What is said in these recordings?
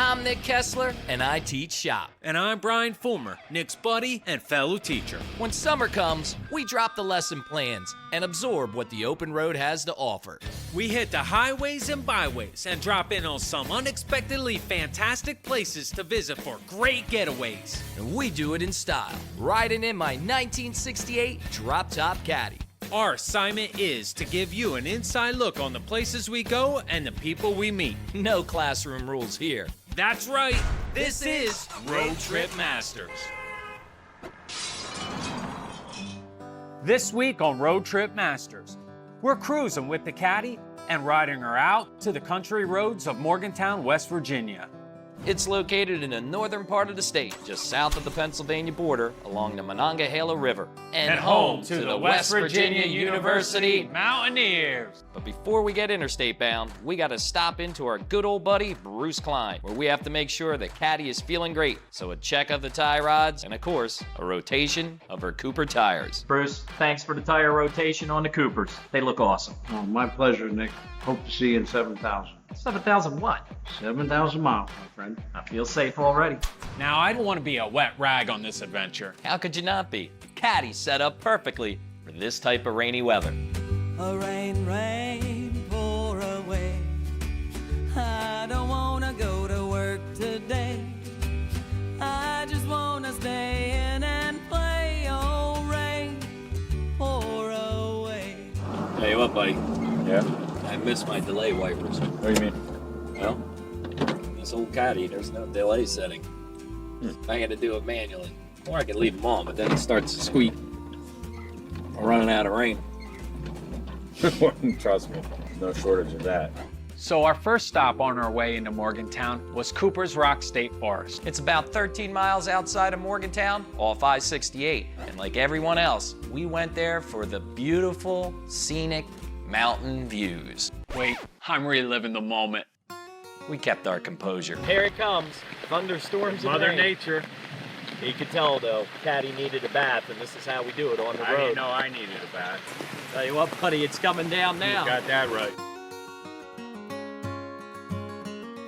I'm Nick Kessler, and I teach shop. And I'm Brian Fulmer, Nick's buddy and fellow teacher. When summer comes, we drop the lesson plans and absorb what the open road has to offer. We hit the highways and byways and drop in on some unexpectedly fantastic places to visit for great getaways. And we do it in style, riding in my 1968 drop-top caddy. Our assignment is to give you an inside look on the places we go and the people we meet. No classroom rules here. That's right. This is Road Trip Masters. This week on Road Trip Masters, we're cruising with the caddy and riding her out to the country roads of Morgantown, West Virginia. It's located in the northern part of the state, just south of the Pennsylvania border, along the Monongahela River, and home to the West Virginia University Mountaineers. But before we get interstate bound, we gotta stop into our good old buddy, Bruce Klein, where we have to make sure the caddy is feeling great. So a check of the tie rods, and of course, a rotation of her Cooper tires. Bruce, thanks for the tire rotation on the Coopers. They look awesome. Oh, my pleasure, Nick. Hope to see you in 7,000. 7,000 what? 7,000 miles, my friend. I feel safe already. Now, I don't want to be a wet rag on this adventure. How could you not be? Caddy's set up perfectly for this type of rainy weather. Oh, rain, rain, pour away. I don't wanna go to work today. I just wanna stay in and play. Oh, rain, pour away. Tell you what, buddy. Yeah? I missed my delay wipers. What do you mean? Well, this old caddy, there's no delay setting. I had to do it manually. Or I could leave them on, but then it starts to squeak. We're running out of rain. Trust me, no shortage of that. So our first stop on our way into Morgantown was Cooper's Rock State Forest. It's about 13 miles outside of Morgantown, off I-68. And like everyone else, we went there for the beautiful, scenic mountain views. Wait, I'm reliving the moment. We kept our composure. Here it comes. Thunderstorms and Mother rain. Nature. You could tell, though, Caddy needed a bath, and this is how we do it on the I road. didn't know I needed a bath. Tell you what, buddy, it's coming down now. You got that right.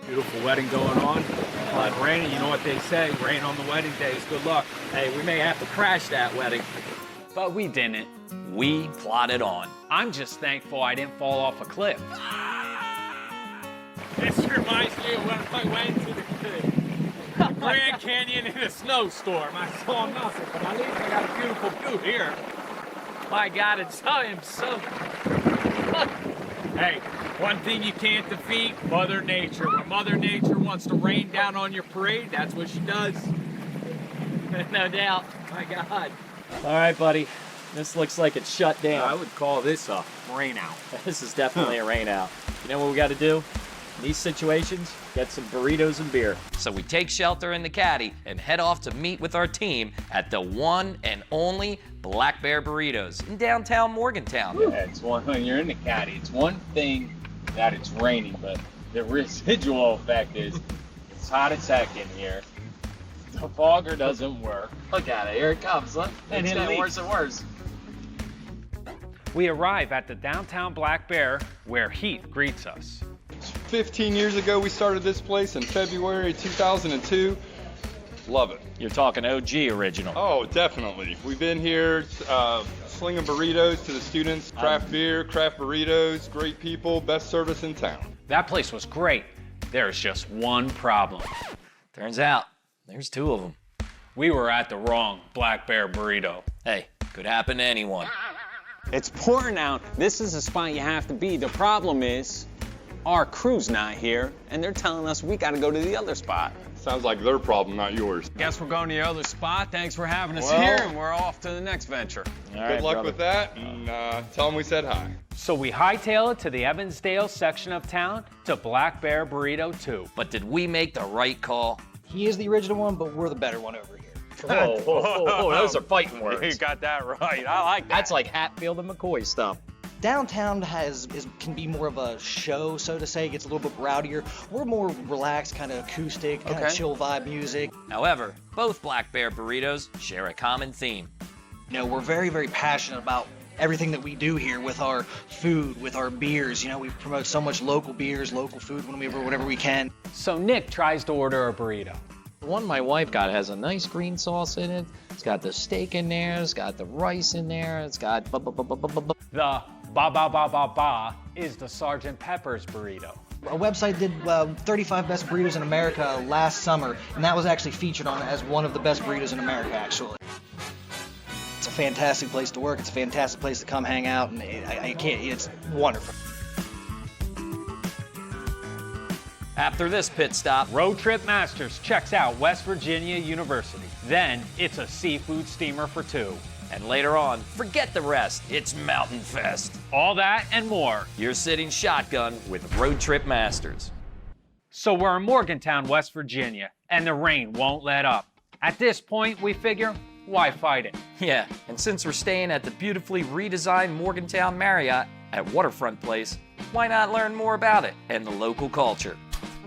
Beautiful wedding going on. Raining, you know what they say, rain on the wedding day is good luck. Hey, we may have to crash that wedding. But we didn't. We plodded on. I'm just thankful I didn't fall off a cliff. This reminds me of when I went to the Grand Canyon in a snowstorm. I saw nothing, but at least I got a beautiful view here. My God, I am so... Hey, one thing you can't defeat, Mother Nature. When Mother Nature wants to rain down on your parade, that's what she does. No doubt. My God. All right, buddy. This looks like it's shut down. I would call this a rain out. This is definitely a rain out. You know what we got to do? In these situations, get some burritos and beer. So we take shelter in the caddy and head off to meet with our team at the one and only Black Bear Burritos in downtown Morgantown. Yeah, it's one when you're in the caddy. It's one thing that it's raining, but the residual effect is it's hot as heck in here. The fogger doesn't work. Look at it. Here it comes. Look. And It's it getting leaks. worse and worse. We arrive at the downtown Black Bear where Heath greets us. 15 years ago, we started this place in February 2002. Love it. You're talking OG original. Oh, definitely. We've been here slinging burritos to the students, craft beer, craft burritos, great people, best service in town. That place was great. There's just one problem. Turns out, there's two of them. We were at the wrong Black Bear Burrito. Hey, could happen to anyone. It's pouring out. This is the spot you have to be. The problem is, our crew's not here, and they're telling us we gotta go to the other spot. Sounds like their problem, not yours. Guess we're going to the other spot. Thanks for having us Well- here, and we're off to the next venture. Good luck with that, and tell them we said hi. So we hightail it to the Evansdale section of town to Black Bear Burrito 2. But did we make the right call? He is the original one, but we're the better one over here. Whoa, whoa, whoa, whoa, those are fighting You words. got that right. I like that. That's like Hatfield and McCoy stuff. Downtown can be more of a show, so to say. It gets a little bit rowdier. We're more relaxed, kind of acoustic, kind of chill vibe music. However, both Black Bear Burritos share a common theme. You know, we're very, very passionate about everything that we do here with our food, with our beers. You know, we promote so much local beers, local food whenever we can. So Nick tries to order a burrito. The one my wife got has a nice green sauce in it. It's got the steak in there. It's got the rice in there. It's got The ba is the Sgt. Pepper's burrito. Our website did 35 best burritos in America last summer, and that was actually featured on as one of the best burritos in America, actually. It's a fantastic place to work. It's a fantastic place to come hang out, and it's wonderful. After this pit stop, Road Trip Masters checks out West Virginia University. Then it's a seafood steamer for two. and later on, forget the rest, it's Mountainfest. All that and more. You're sitting shotgun with Road Trip Masters. So we're in Morgantown, West Virginia, and the rain won't let up. At this point, we figure, why fight it? Yeah, and since we're staying at the beautifully redesigned Morgantown Marriott at Waterfront Place, why not learn more about it and the local culture?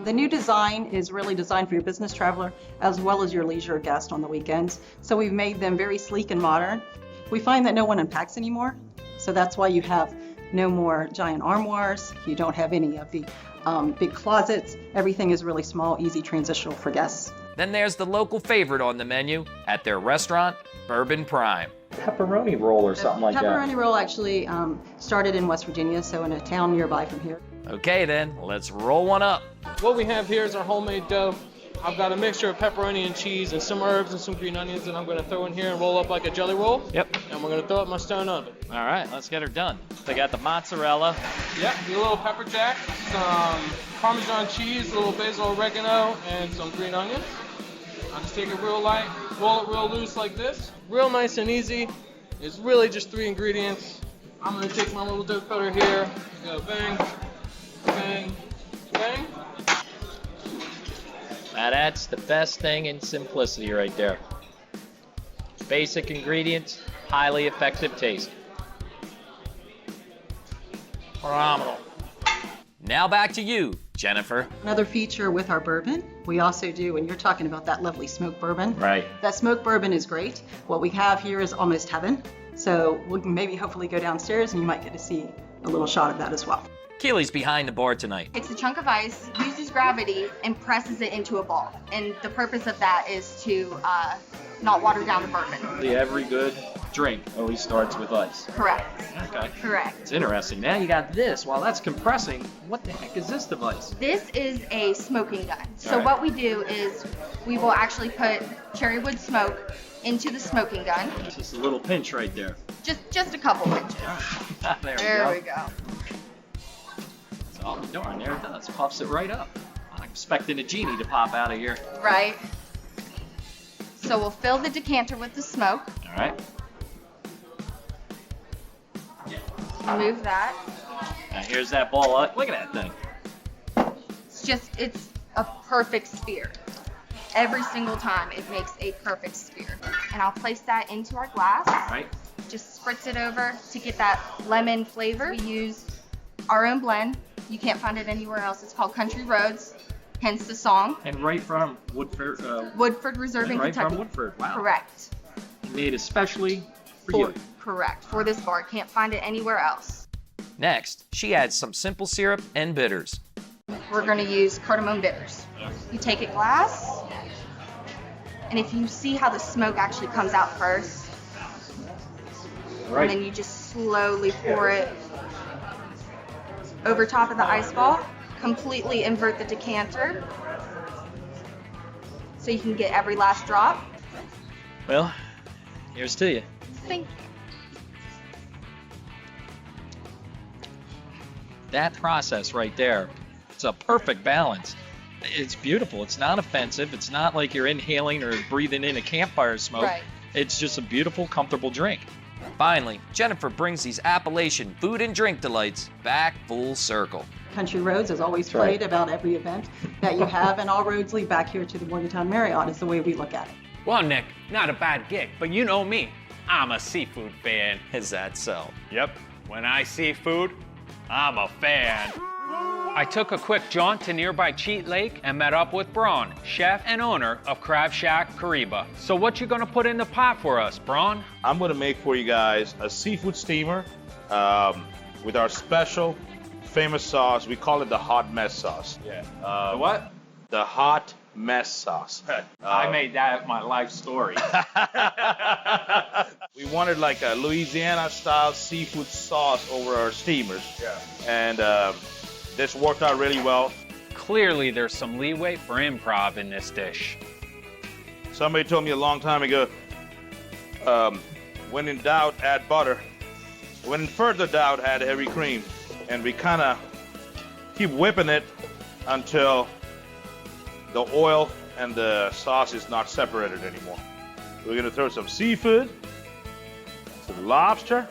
The new design is really designed for your business traveler as well as your leisure guest on the weekends. So we've made them very sleek and modern. We find that no one unpacks anymore, so that's why you have no more giant armoires. You don't have any of the big closets. Everything is really small, easy, transitional for guests. Then there's the local favorite on the menu at their restaurant, Bourbon Prime. Pepperoni roll or something like that. Pepperoni roll actually started in West Virginia, so in a town nearby from here. Okay then, let's roll one up. What we have here is our homemade dough. I've got a mixture of pepperoni and cheese and some herbs and some green onions that I'm going to throw in here and roll up like a jelly roll. Yep. And we're going to throw it in my stone oven. All right, let's get her done. They got the mozzarella. Yep, a little pepper jack, some Parmesan cheese, a little basil oregano, and some green onions. I'll just take it real light, roll it real loose like this. Real nice and easy. It's really just 3 ingredients. I'm going to take my little dough cutter here, go bang, bang, bang. Now that's the best thing in simplicity right there. Basic ingredients, highly effective taste. Phenomenal. Now back to you, Jennifer. Another feature with our bourbon, we also do, and you're talking about that lovely smoked bourbon. Right. That smoked bourbon is great. What we have here is almost heaven. So we can maybe hopefully go downstairs and you might get to see a little shot of that as well. Keely's behind the bar tonight. It's a chunk of ice, uses gravity, and presses it into a ball. And the purpose of that is to not water down the bourbon. Every good drink always starts with ice. Correct. Okay. Correct. It's interesting. Now you got this. While that's compressing, what the heck is this device? This is a smoking gun. So All right. what we do is we will actually put cherry wood smoke into the smoking gun. Just a little pinch right there. Just a couple pinches. There we go. Oh, darn, there it does. Puffs it right up. I'm expecting a genie to pop out of here. Right. So we'll fill the decanter with the smoke. All right. Move that. Now here's that ball. Look at that thing. It's a perfect sphere. Every single time it makes a perfect sphere. And I'll place that into our glass. All right. Just spritz it over to get that lemon flavor. We use our own blend. You can't find it anywhere else. It's called Country Roads, hence the song. And right from Woodford. Woodford Reserve in right Kentucky. from Woodford. Wow. Correct. Made especially for you. Correct. For this bar. Can't find it anywhere else. Next, she adds some simple syrup and bitters. We're going to use cardamom bitters. You take a glass, and if you see how the smoke actually comes out first, Right. and then you just slowly pour it over top of the ice ball, completely invert the decanter so you can get every last drop. Well, here's to you. Thank you. That process right there, it's a perfect balance. It's beautiful. It's not offensive. It's not like you're inhaling or breathing in a campfire smoke. Right. It's just a beautiful, comfortable drink. Finally, Jennifer brings these Appalachian food and drink delights back full circle. Country Roads is always right. played about every event that you have, and all roads lead back here to the Morgantown Marriott is the way we look at it. Well, Nick, not a bad gig, but you know me. I'm a seafood fan. Is that so? Yep. When I see food, I'm a fan. I took a quick jaunt to nearby Cheat Lake and met up with Braun, chef and owner of Crab Shack Kariba. So what you gonna put in the pot for us, Braun? I'm gonna make for you guys a seafood steamer with our special famous sauce. We call it the hot mess sauce. Yeah. The what? The hot mess sauce. I made that my life story. We wanted like a Louisiana style seafood sauce over our steamers. Yeah. And this worked out really well. Clearly there's some leeway for improv in this dish. Somebody told me a long time ago, when in doubt, add butter. When in further doubt, add heavy cream. And we kind of keep whipping it until the oil and the sauce is not separated anymore. We're gonna throw some seafood, some lobster,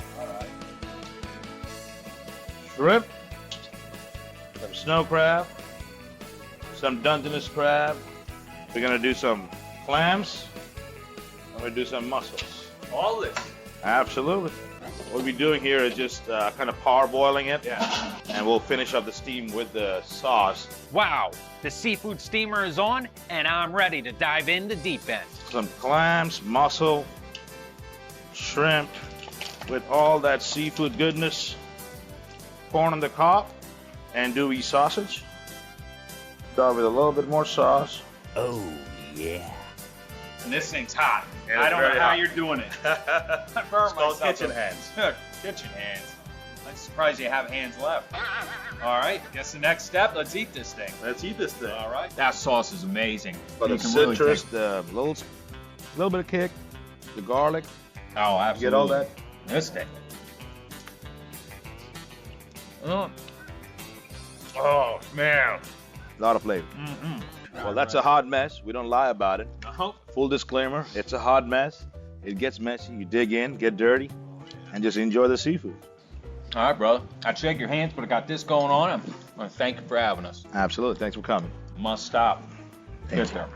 shrimp, some snow crab, some Dungeness crab. We're gonna do some clams, and we're gonna do some mussels. All this. Absolutely. What we'll be doing here is just kind of parboiling it, and we'll finish up the steam with the sauce. Wow, the seafood steamer is on, and I'm ready to dive in the deep end. Some clams, mussel, shrimp, with all that seafood goodness. Corn on the cob, andouille sausage. Start with a little bit more sauce. Oh, yeah. And this thing's hot. Yeah, I don't know very how hot. you're doing it. I burned myself. kitchen hands. Kitchen hands. I'm surprised you have hands left. All right, guess the next step, let's eat this thing. Let's eat this thing. All right. That sauce is amazing. For the You can really citrus, taste- the little bit of kick, the garlic. Oh, absolutely. Get all that? This thing. Oh, man. A lot of flavor. Well, that's a hot mess. We don't lie about it. Full disclaimer, it's a hot mess. It gets messy. You dig in, get dirty, and just enjoy the seafood. All right, brother. I'd shake your hands, but I got this going on. I want to thank you for having us. Absolutely. Thanks for coming. Must stop. Good stuff.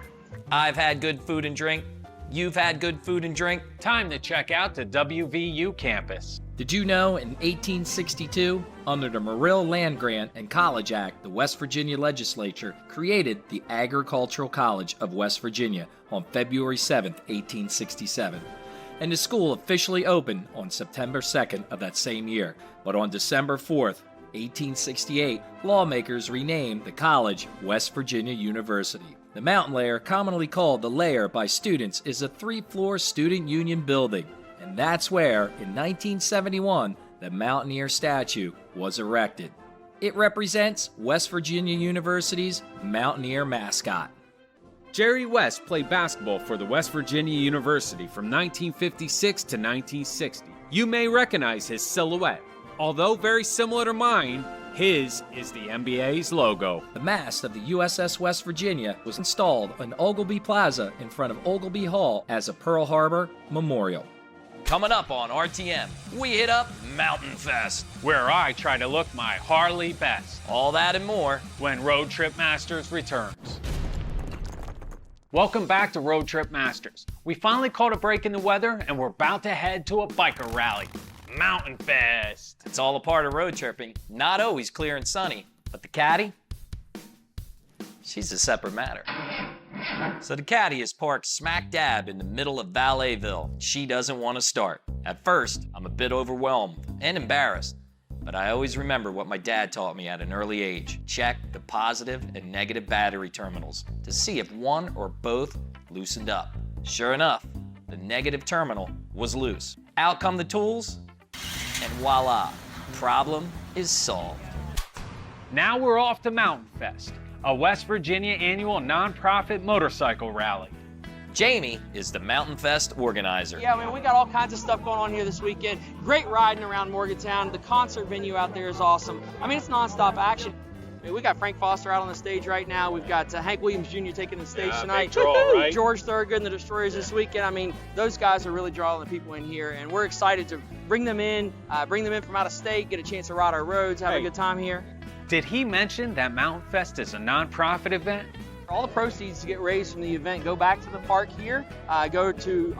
I've had good food and drink. You've had good food and drink. Time to check out the WVU campus. Did you know in 1862, under the Morrill Land Grant and College Act, the West Virginia legislature created the Agricultural College of West Virginia on February 7, 1867. And the school officially opened on September 2nd of that same year. But on December 4th, 1868, lawmakers renamed the college West Virginia University. The mountain layer, commonly called the layer by students, is a 3-floor student union building. And that's where, in 1971, the Mountaineer statue was erected. It represents West Virginia University's Mountaineer mascot. Jerry West played basketball for the West Virginia University from 1956 to 1960. You may recognize his silhouette. Although very similar to mine, his is the NBA's logo. The mast of the USS West Virginia was installed on Ogilvie Plaza in front of Ogilvie Hall as a Pearl Harbor memorial. Coming up on RTM, we hit up Mountainfest, where I try to look my Harley best. All that and more when Road Trip Masters returns. Welcome back to Road Trip Masters. We finally caught a break in the weather and we're about to head to a biker rally, Mountainfest. It's all a part of road tripping. Not always clear and sunny, but the caddy, she's a separate matter. So the caddy is parked smack dab in the middle of Valleeville. She doesn't want to start. At first, I'm a bit overwhelmed and embarrassed, but I always remember what my dad taught me at an early age. Check the positive and negative battery terminals to see if one or both loosened up. Sure enough, the negative terminal was loose. Out come the tools, and voila, problem is solved. Now we're off to Mountainfest, a West Virginia annual nonprofit motorcycle rally. Jamie is the Mountainfest organizer. Yeah, I mean, we got all kinds of stuff going on here this weekend. Great riding around Morgantown. The concert venue out there is awesome. I mean, it's nonstop action. I mean, we got Frank Foster out on the stage right now. We've got Hank Williams Jr. taking the stage tonight. Big draw, right? George Thorogood and the Destroyers this weekend. I mean, those guys are really drawing the people in here, and we're excited to bring them in from out of state, get a chance to ride our roads, have a good time here. Did he mention that Mountainfest is a nonprofit event? All the proceeds to get raised from the event go back to the park here, go to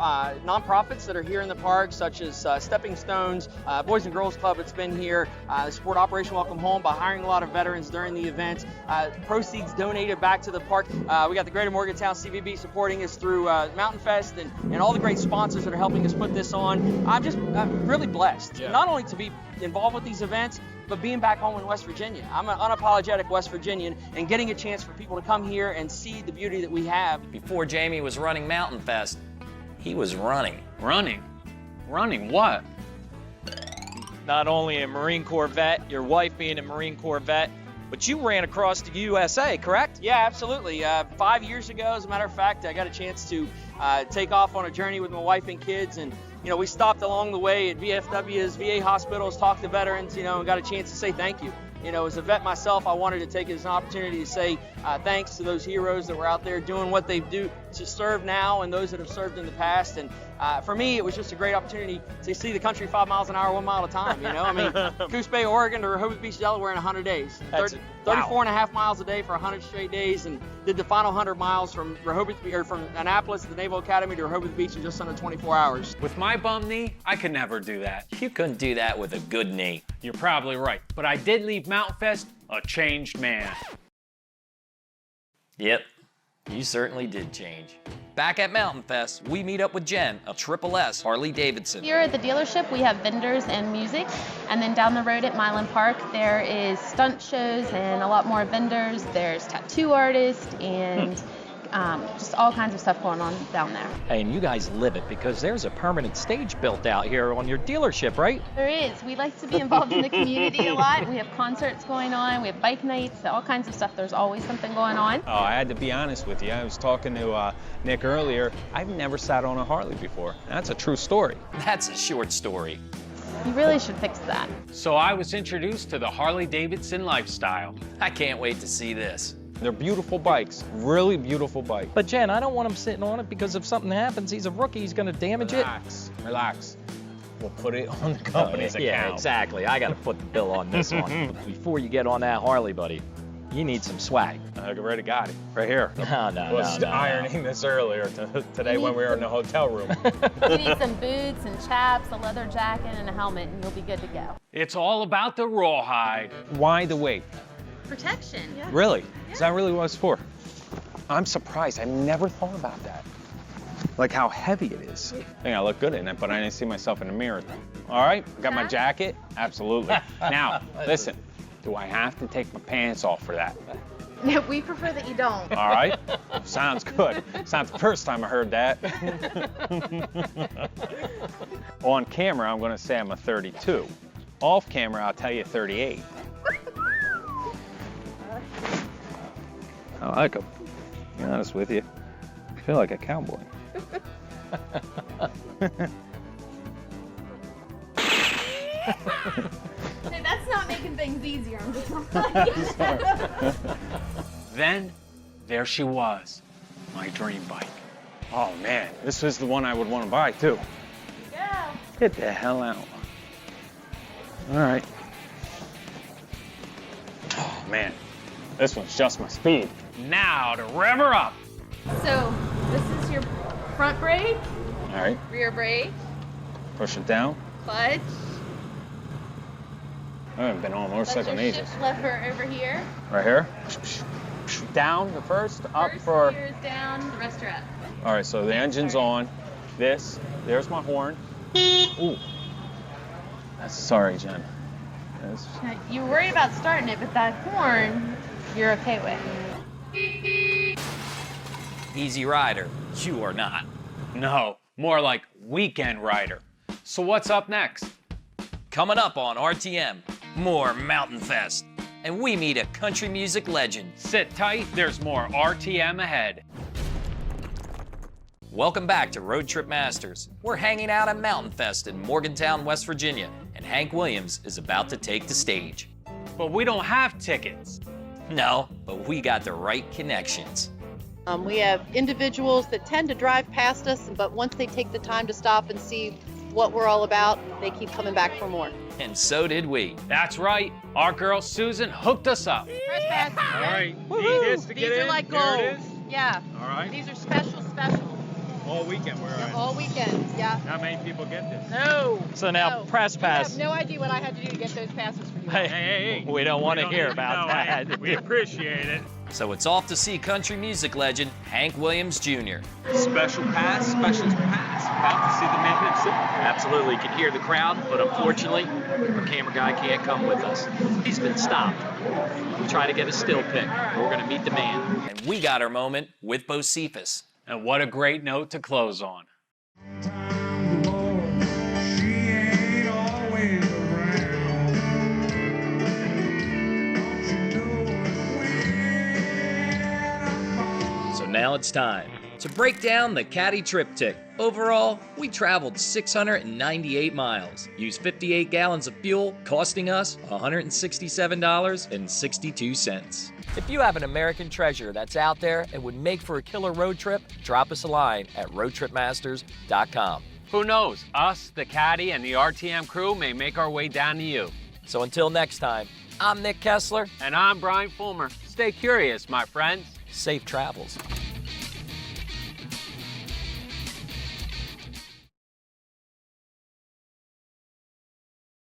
nonprofits that are here in the park, such as Stepping Stones, Boys and Girls Club that's been here, support Operation Welcome Home by hiring a lot of veterans during the event. Proceeds donated back to the park. We got the Greater Morgantown CVB supporting us through Mountainfest and all the great sponsors that are helping us put this on. I'm really blessed, not only to be involved with these events, but being back home in West Virginia. I'm an unapologetic West Virginian, and getting a chance for people to come here and see the beauty that we have. Before Jamie was running Mountainfest, he was running. Running? Running what? Not only a Marine Corps vet, your wife being a Marine Corps vet, but you ran across the USA, correct? Yeah, absolutely. 5 years ago, as a matter of fact, I got a chance to take off on a journey with my wife and kids, and we stopped along the way at VFW's, VA hospitals, talked to veterans, and got a chance to say thank you. As a vet myself, I wanted to take it as an opportunity to say thanks to those heroes that were out there doing what they do to serve now and those that have served in the past. And for me, it was just a great opportunity to see the country 5 miles an hour, 1 mile at a time. Coos Bay, Oregon to Rehoboth Beach, Delaware in 100 days. 34 and a half miles a day for 100 straight days, and did the final 100 miles from from Annapolis to the Naval Academy to Rehoboth Beach in just under 24 hours. With my bum knee, I could never do that. You couldn't do that with a good knee. You're probably right, but I did leave Mountainfest a changed man. Yep, you certainly did change. Back at Mountainfest, we meet up with Jen of S Harley-Davidson. Here at the dealership, we have vendors and music, and then down the road at Milan Park, there is stunt shows and a lot more vendors. There's tattoo artists and just all kinds of stuff going on down there. Hey, and you guys live it because there's a permanent stage built out here on your dealership, right? There is. We like to be involved in the community a lot. We have concerts going on, we have bike nights, all kinds of stuff. There's always something going on. Oh, I had to be honest with you. I was talking to Nick earlier. I've never sat on a Harley before. That's a true story. That's a short story. You really should fix that. So I was introduced to the Harley-Davidson lifestyle. I can't wait to see this. They're beautiful bikes, really beautiful bikes. But Jen, I don't want him sitting on it because if something happens, he's a rookie, he's gonna damage it. Relax. We'll put it on the company's account. Yeah, exactly. I gotta put the bill on this one. Before you get on that Harley, buddy, you need some swag. I already got it, right here. No. Was ironing this earlier today when we were in the hotel room. You need some boots and chaps, a leather jacket, and a helmet, and you'll be good to go. It's all about the rawhide. Why the weight? Protection. Yeah. Really? Yeah. Is that really what it's for? I'm surprised. I never thought about that. Like how heavy it is. I think I look good in it, but I didn't see myself in the mirror. All right, got my jacket? Absolutely. Now, listen, do I have to take my pants off for that? No, we prefer that you don't. All right, sounds good. It's not the first time I heard that. On camera, I'm gonna say I'm a 32. Off camera, I'll tell you 38. I like them. To be honest with you, I feel like a cowboy. Hey, that's not making things easier. I'm just Then, there she was, my dream bike. Oh man, this is the one I would want to buy too. Yeah. Get the hell out. All right. Oh man, this one's just my speed. Now to rev her up. So, this is your front brake, All right, rear brake, push it down. clutch. I haven't been on a motorcycle in Let your ages. shift lever over here. Right here. Down the first, up First for. gear is down, the rest are up. All right, so the engine's on. There's my horn. Ooh. Sorry, Jen. Now, you were worried about starting it, but that horn, you're okay with. Easy rider, you are not. No, more like weekend rider. So what's up next? Coming up on RTM, more Mountainfest. And we meet a country music legend. Sit tight, there's more RTM ahead. Welcome back to Road Trip Masters. We're hanging out at Mountainfest in Morgantown, West Virginia, and Hank Williams is about to take the stage. But we don't have tickets. No, but we got the right connections. We have individuals that tend to drive past us, but once they take the time to stop and see what we're all about, they keep coming back for more. And so did we. That's right. Our girl Susan hooked us up. Press pass. All right. Woohoo. Need this to get These in. are like There gold. it is. Yeah. All right. These are special. All weekend we're They're all weekends, yeah. Not many people get this. No. So now no. press pass. You have no idea what I had to do to get those passes for you. Hey, we don't want to hear about that. We appreciate it. So it's off to see country music legend Hank Williams Jr. Special pass, special pass. About to see the man himself. Absolutely, you can hear the crowd, but unfortunately, our camera guy can't come with us. He's been stopped. We try to get a still pic. We're going to meet the man. And we got our moment with Bocephus. And what a great note to close on. So now it's time to break down the Caddy triptych. Overall, we traveled 698 miles, used 58 gallons of fuel, costing us $167.62. If you have an American treasure that's out there and would make for a killer road trip, drop us a line at roadtripmasters.com. Who knows? Us, the Caddy, and the RTM crew may make our way down to you. So until next time, I'm Nick Kessler. And I'm Brian Fulmer. Stay curious, my friends. Safe travels.